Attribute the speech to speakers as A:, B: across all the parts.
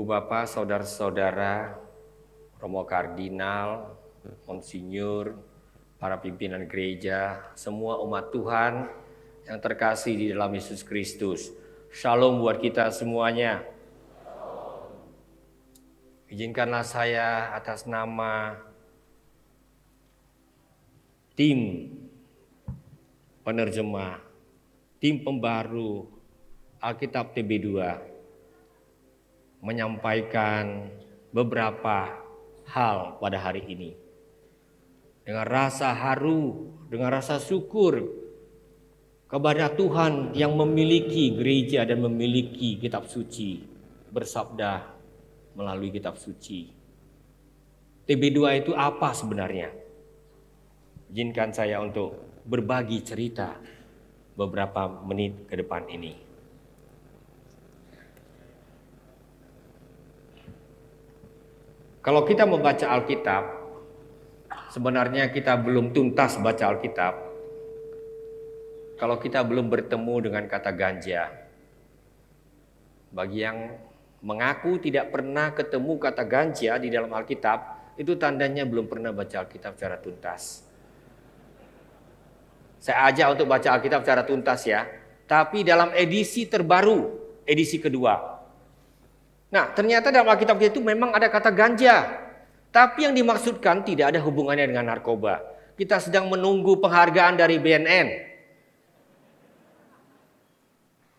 A: Bapak, saudara-saudara, Romo Kardinal, Monsinyur, para pimpinan gereja, semua umat Tuhan yang terkasih di dalam Yesus Kristus. Shalom buat kita semuanya. Izinkanlah saya atas nama tim penerjemah, tim pembaru Alkitab TB2 menyampaikan beberapa hal pada hari ini. Dengan rasa haru, dengan rasa syukur kepada Tuhan yang memiliki gereja dan memiliki kitab suci, bersabda melalui kitab suci. TB2 itu apa sebenarnya? Izinkan saya untuk berbagi cerita beberapa menit ke depan ini. Kalau kita membaca Alkitab, sebenarnya kita belum tuntas baca Alkitab kalau kita belum bertemu dengan kata ganja. Bagi yang mengaku tidak pernah ketemu kata ganja di dalam Alkitab, itu tandanya belum pernah baca Alkitab secara tuntas. Saya ajak untuk baca Alkitab secara tuntas ya, tapi dalam edisi terbaru, edisi kedua. Nah, ternyata dalam Alkitab itu memang ada kata ganja, tapi yang dimaksudkan tidak ada hubungannya dengan narkoba. Kita sedang menunggu penghargaan dari BNN.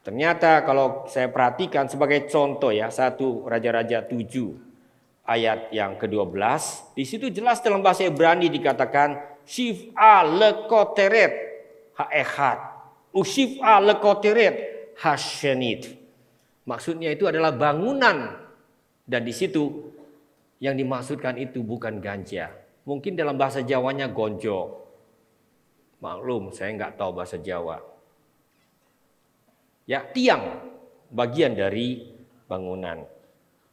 A: Ternyata kalau saya perhatikan sebagai contoh ya, 1 Raja-Raja 7 ayat yang ke-12, di situ jelas dalam bahasa Ibrani dikatakan Shif'a lekoteret ha'echad, Ushif'a lekoteret hashenit. Maksudnya itu adalah bangunan, dan di situ yang dimaksudkan itu bukan ganja. Mungkin dalam bahasa Jawanya gonjo. Maklum, saya nggak tahu bahasa Jawa. Ya, tiang, bagian dari bangunan.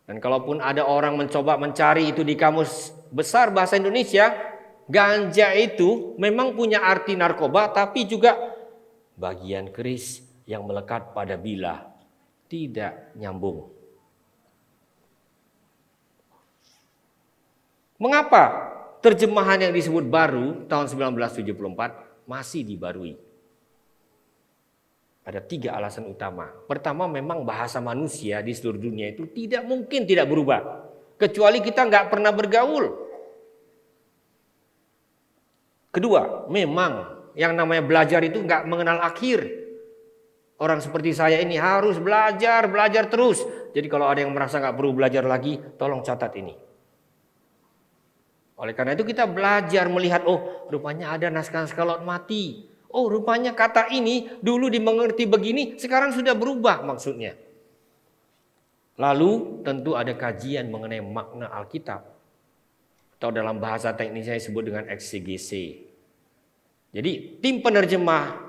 A: Dan kalaupun ada orang mencoba mencari itu di kamus besar bahasa Indonesia, ganja itu memang punya arti narkoba, tapi juga bagian keris yang melekat pada bilah. Tidak nyambung. Mengapa terjemahan yang disebut baru tahun 1974 masih dibarui? Ada 3 alasan utama. Pertama, memang bahasa manusia di seluruh dunia itu tidak mungkin tidak berubah. Kecuali kita nggak pernah bergaul. Kedua, memang yang namanya belajar itu nggak mengenal akhir. Orang seperti saya ini harus belajar terus. Jadi kalau ada yang merasa nggak perlu belajar lagi, tolong catat ini. Oleh karena itu kita belajar melihat, oh rupanya ada naskah-naskah laut mati. Oh rupanya kata ini dulu dimengerti begini, sekarang sudah berubah maksudnya. Lalu tentu ada kajian mengenai makna Alkitab. Atau dalam bahasa teknisnya disebut dengan eksegese. Jadi tim penerjemah,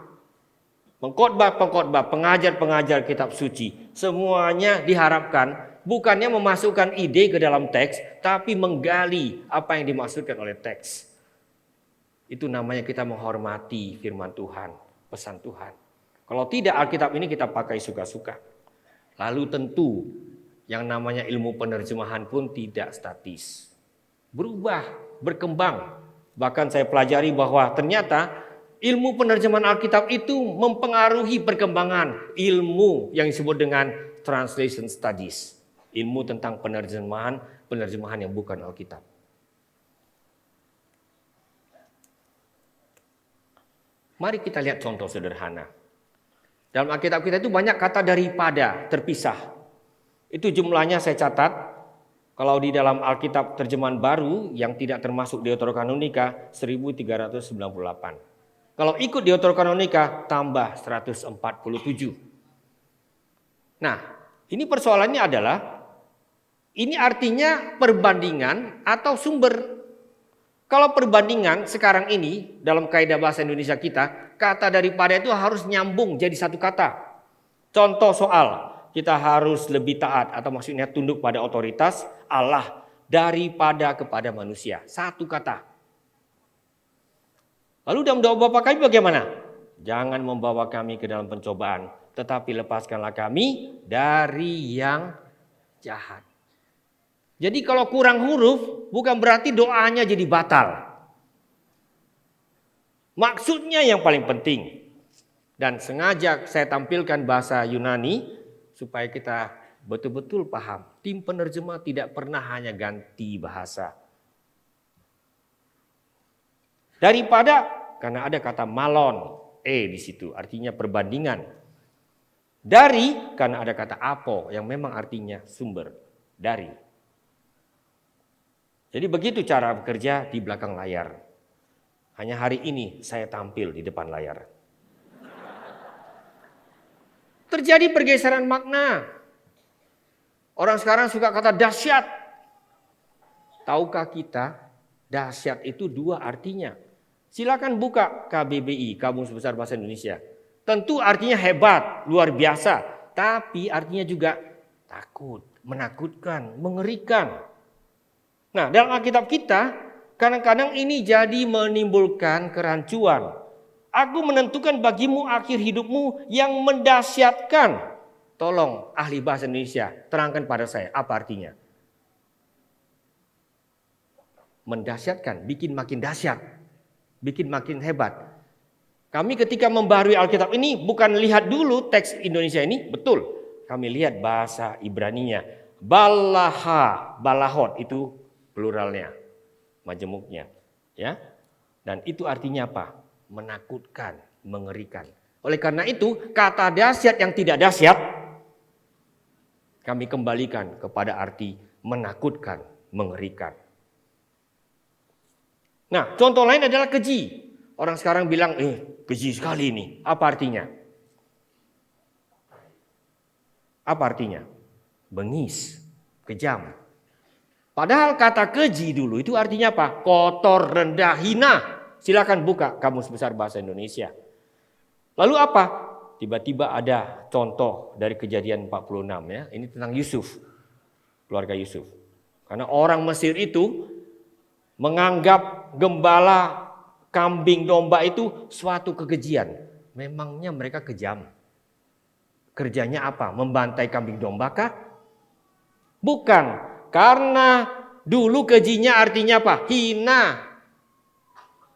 A: pengkhotbah, pengajar-pengajar kitab suci, semuanya diharapkan bukannya memasukkan ide ke dalam teks, tapi menggali apa yang dimaksudkan oleh teks. Itu namanya kita menghormati firman Tuhan, pesan Tuhan. Kalau tidak, Alkitab ini kita pakai suka-suka. Lalu tentu yang namanya ilmu penerjemahan pun tidak statis. Berubah, berkembang. Bahkan saya pelajari bahwa ternyata ilmu penerjemahan Alkitab itu mempengaruhi perkembangan ilmu yang disebut dengan translation studies. Ilmu tentang penerjemahan yang bukan Alkitab. Mari kita lihat contoh sederhana. Dalam Alkitab kita itu banyak kata daripada terpisah. Itu jumlahnya saya catat. Kalau di dalam Alkitab terjemahan baru yang tidak termasuk Deuterokanonika 1398. Kalau ikut Deuterokanonika tambah 147. Nah, ini persoalannya adalah ini artinya perbandingan atau sumber. Kalau perbandingan sekarang ini dalam kaidah bahasa Indonesia kita, kata daripada itu harus nyambung jadi satu kata. Contoh soal, kita harus lebih taat atau maksudnya tunduk pada otoritas Allah daripada kepada manusia. Satu kata. Lalu dalam doa Bapa kami bagaimana? Jangan membawa kami ke dalam pencobaan, tetapi lepaskanlah kami dari yang jahat. Jadi kalau kurang huruf bukan berarti doanya jadi batal. Maksudnya yang paling penting. Dan sengaja saya tampilkan bahasa Yunani supaya kita betul-betul paham. Tim penerjemah tidak pernah hanya ganti bahasa. Daripada, karena ada kata malon, di situ artinya perbandingan. Dari, karena ada kata apo yang memang artinya sumber, dari. Jadi begitu cara bekerja di belakang layar. Hanya hari ini saya tampil di depan layar. Terjadi pergeseran makna. Orang sekarang suka kata dahsyat. Tahukah kita dahsyat itu dua artinya? Silakan buka KBBI, Kamus Besar Bahasa Indonesia. Tentu artinya hebat, luar biasa. Tapi artinya juga takut, menakutkan, mengerikan. Nah, dalam Alkitab kita, kadang-kadang ini jadi menimbulkan kerancuan. Aku menentukan bagimu akhir hidupmu yang mendahsyatkan. Tolong ahli bahasa Indonesia, terangkan pada saya apa artinya. Mendahsyatkan, bikin makin dahsyat, bikin makin hebat. Kami ketika membaharui Alkitab ini bukan lihat dulu teks Indonesia ini, betul. Kami lihat bahasa Ibraninya. Balahot itu pluralnya, majemuknya, ya. Dan itu artinya apa? Menakutkan, mengerikan. Oleh karena itu, kata dahsyat yang tidak dahsyat kami kembalikan kepada arti menakutkan, mengerikan. Nah, contoh lain adalah keji. Orang sekarang bilang, keji sekali ini. Apa artinya? Apa artinya? Bengis, kejam. Padahal kata keji dulu itu artinya apa? Kotor, rendah, hina. Silakan buka Kamus Besar Bahasa Indonesia. Lalu apa? Tiba-tiba ada contoh dari Kejadian 46 ya. Ini tentang Yusuf. Keluarga Yusuf. Karena orang Mesir itu menganggap gembala kambing domba itu suatu kekejian. Memangnya mereka kejam. Kerjanya apa? Membantai kambing domba kah? Bukan. Karena dulu kejinya artinya apa? Hina.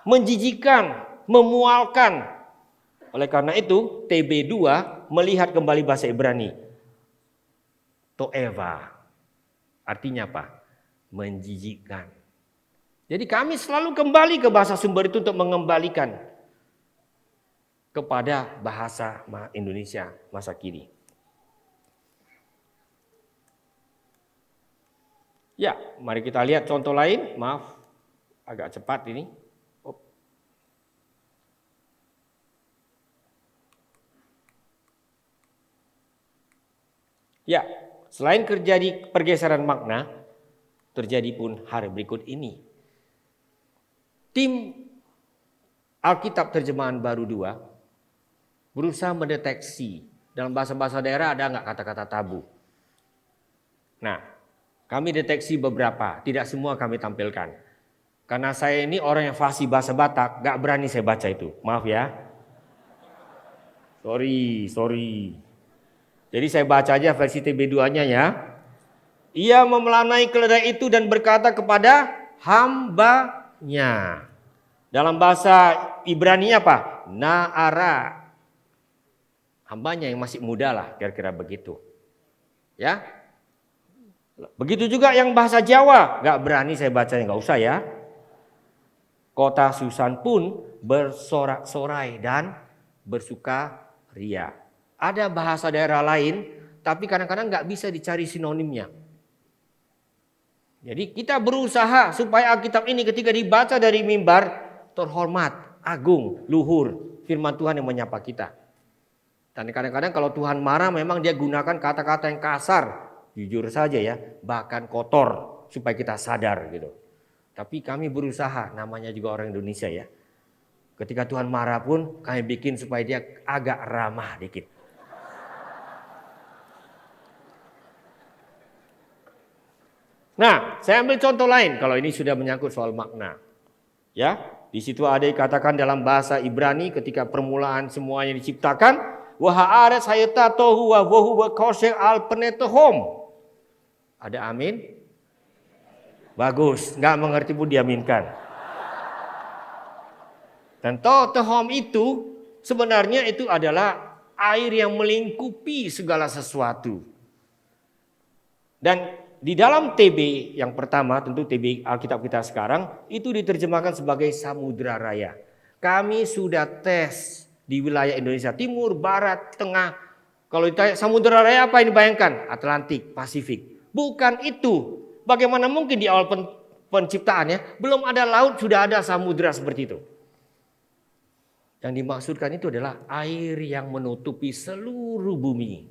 A: Menjijikan, memualkan. Oleh karena itu TB2 melihat kembali bahasa Ibrani. Toeva. Artinya apa? Menjijikkan. Jadi kami selalu kembali ke bahasa sumber itu untuk mengembalikan kepada bahasa Indonesia masa kini. Ya, mari kita lihat contoh lain. Maaf, agak cepat ini. Ya, selain terjadi pergeseran makna, terjadi pun hal berikut ini. Tim Alkitab Terjemahan Baru 2 berusaha mendeteksi dalam bahasa-bahasa daerah ada nggak kata-kata tabu. Nah, kami deteksi beberapa, tidak semua kami tampilkan. Karena saya ini orang yang fasih bahasa Batak, nggak berani saya baca itu. Maaf ya. Sorry. Jadi saya baca aja versi TB2-nya ya. Ia memelanai keledai itu dan berkata kepada hambanya. Dalam bahasa Ibrani apa? Naara. Hambanya yang masih muda lah, kira-kira begitu. Ya. Begitu juga yang bahasa Jawa. Gak berani saya bacanya, gak usah ya. Kota Susan pun bersorak-sorai dan bersukaria. Ada bahasa daerah lain, tapi kadang-kadang gak bisa dicari sinonimnya. Jadi kita berusaha supaya Alkitab ini ketika dibaca dari mimbar, terhormat, agung, luhur, firman Tuhan yang menyapa kita. Dan kadang-kadang kalau Tuhan marah memang dia gunakan kata-kata yang kasar, jujur saja ya, bahkan kotor supaya kita sadar gitu. Tapi kami berusaha, namanya juga orang Indonesia ya. Ketika Tuhan marah pun kami bikin supaya dia agak ramah dikit. Nah, saya ambil contoh lain kalau ini sudah menyangkut soal makna. Ya, di situ ada dikatakan dalam bahasa Ibrani ketika permulaan semuanya diciptakan, wa ha'aret hayata tohu wa wohu wa kosher al penetohom. Ada amin? Bagus, nggak mengerti pun diaminkan. Dan totohom itu sebenarnya itu adalah air yang melingkupi segala sesuatu. Dan di dalam TB yang pertama, tentu TB Alkitab kita sekarang, itu diterjemahkan sebagai Samudra Raya. Kami sudah tes di wilayah Indonesia Timur, Barat, Tengah. Kalau ditanya Samudra Raya apa yang dibayangkan? Atlantik, Pasifik. Bukan itu. Bagaimana mungkin di awal penciptaannya belum ada laut, sudah ada samudra seperti itu. Yang dimaksudkan itu adalah air yang menutupi seluruh bumi.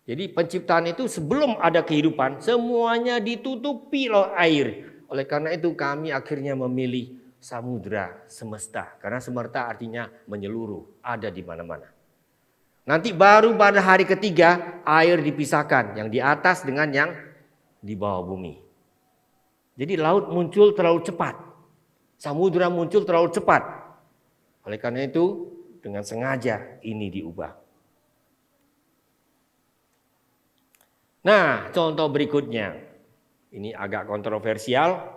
A: Jadi penciptaan itu sebelum ada kehidupan semuanya ditutupi oleh air. Oleh karena itu kami akhirnya memilih samudra semesta. Karena semesta artinya menyeluruh, ada di mana-mana. Nanti baru pada hari ketiga air dipisahkan. Yang di atas dengan yang di bawah bumi. Jadi laut muncul terlalu cepat. Samudra muncul terlalu cepat. Oleh karena itu dengan sengaja ini diubah. Nah, contoh berikutnya. Ini agak kontroversial.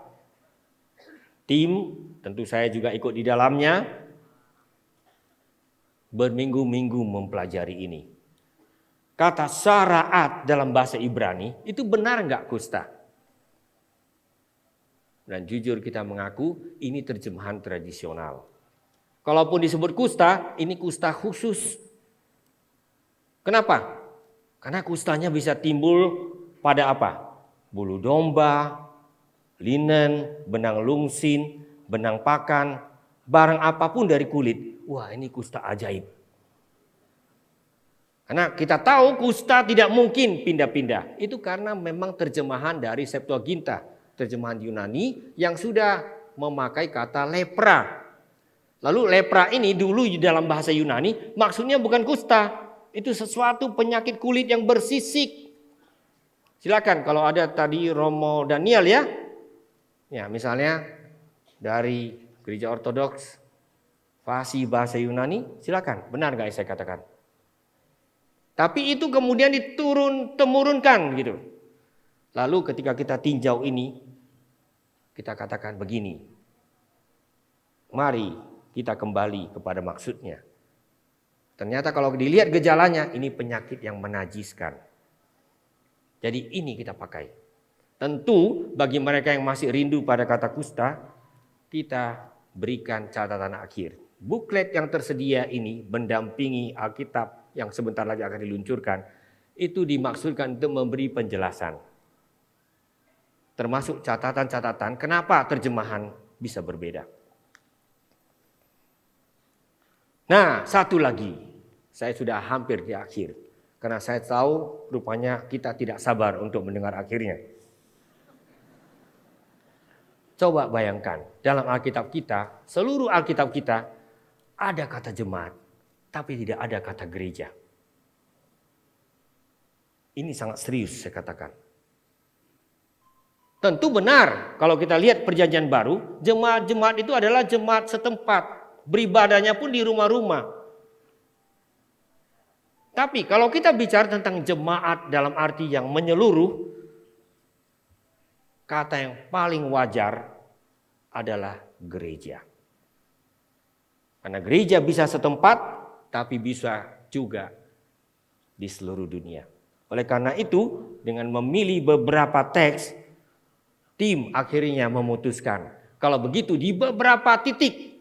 A: Tim, tentu saya juga ikut di dalamnya. Berminggu-minggu mempelajari ini. Kata syaraat dalam bahasa Ibrani itu benar enggak kusta? Dan jujur kita mengaku ini terjemahan tradisional. Kalaupun disebut kusta, ini kusta khusus. Kenapa? Karena kustanya bisa timbul pada apa? Bulu domba, linen, benang lungsin, benang pakan, barang apapun dari kulit. Wah, ini kusta ajaib. Karena kita tahu kusta tidak mungkin pindah-pindah. Itu karena memang terjemahan dari Septuaginta, terjemahan Yunani yang sudah memakai kata lepra. Lalu lepra ini dulu di dalam bahasa Yunani maksudnya bukan kusta. Itu sesuatu penyakit kulit yang bersisik. Silakan kalau ada tadi Romo Daniel ya. Ya misalnya dari gereja ortodoks fasih bahasa Yunani, silakan. Benar gak saya katakan? Tapi itu kemudian temurunkan gitu. Lalu ketika kita tinjau ini, kita katakan begini. Mari kita kembali kepada maksudnya. Ternyata kalau dilihat gejalanya, ini penyakit yang menajiskan. Jadi ini kita pakai. Tentu bagi mereka yang masih rindu pada kata kusta, kita berikan catatan akhir. Buklet yang tersedia ini mendampingi Alkitab yang sebentar lagi akan diluncurkan, itu dimaksudkan untuk memberi penjelasan. Termasuk catatan-catatan kenapa terjemahan bisa berbeda. Nah, satu lagi, saya sudah hampir di akhir. Karena saya tahu rupanya kita tidak sabar untuk mendengar akhirnya. Coba bayangkan, dalam Alkitab kita, seluruh Alkitab kita, ada kata jemaat, tapi tidak ada kata gereja. Ini sangat serius saya katakan. Tentu benar, kalau kita lihat perjanjian baru, jemaat-jemaat itu adalah jemaat setempat. Beribadahnya pun di rumah-rumah. Tapi kalau kita bicara tentang jemaat dalam arti yang menyeluruh, kata yang paling wajar adalah gereja. Karena gereja bisa setempat, tapi bisa juga di seluruh dunia. Oleh karena itu, dengan memilih beberapa teks, tim akhirnya memutuskan. Kalau begitu di beberapa titik,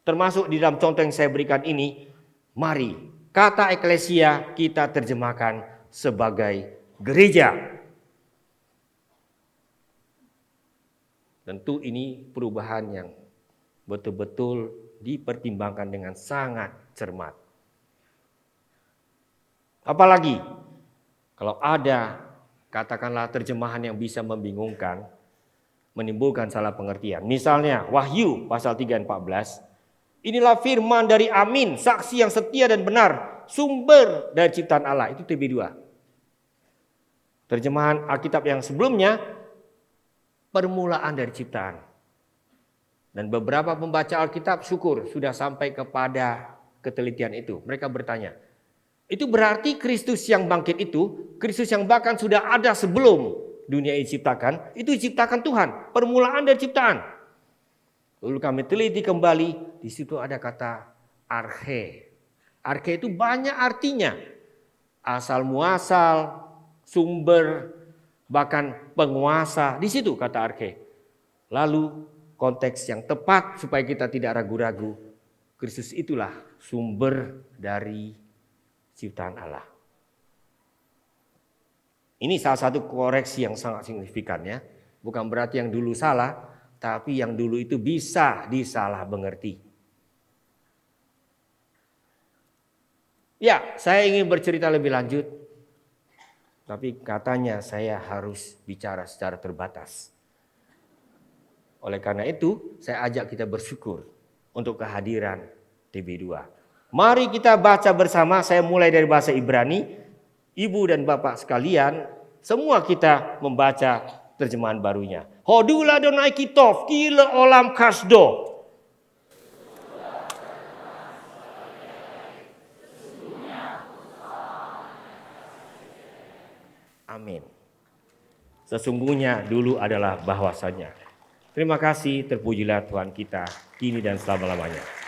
A: termasuk di dalam contoh yang saya berikan ini, mari kata eklesia kita terjemahkan sebagai gereja. Tentu ini perubahan yang betul-betul dipertimbangkan dengan sangat cermat. Apalagi kalau ada katakanlah terjemahan yang bisa membingungkan, menimbulkan salah pengertian. Misalnya Wahyu pasal 3 dan 14. Inilah firman dari Amin, saksi yang setia dan benar, sumber dari ciptaan Allah. Itu TB2. Terjemahan Alkitab yang sebelumnya, permulaan dari ciptaan. Dan beberapa pembaca Alkitab syukur sudah sampai kepada ketelitian itu. Mereka bertanya, itu berarti Kristus yang bangkit itu, Kristus yang bahkan sudah ada sebelum dunia ini diciptakan, itu diciptakan Tuhan. Permulaan dari ciptaan. Lalu kami teliti kembali, di situ ada kata arche. Arche itu banyak artinya. Asal muasal, sumber, bahkan penguasa. Di situ kata arche. Lalu konteks yang tepat supaya kita tidak ragu-ragu. Kristus itulah sumber dari ciptaan Allah. Ini salah satu koreksi yang sangat signifikan ya. Bukan berarti yang dulu salah, tapi yang dulu itu bisa disalah mengerti. Ya, saya ingin bercerita lebih lanjut. Tapi katanya saya harus bicara secara terbatas. Oleh karena itu, saya ajak kita bersyukur untuk kehadiran TB2. Mari kita baca bersama, saya mulai dari bahasa Ibrani. Ibu dan bapak sekalian, semua kita membaca terjemahan barunya. Hodula Adonai kitov, kila olam kasdo. Amin. Sesungguhnya dulu adalah bahwasanya. Terima kasih, terpujilah Tuhan kita, kini dan selama-lamanya.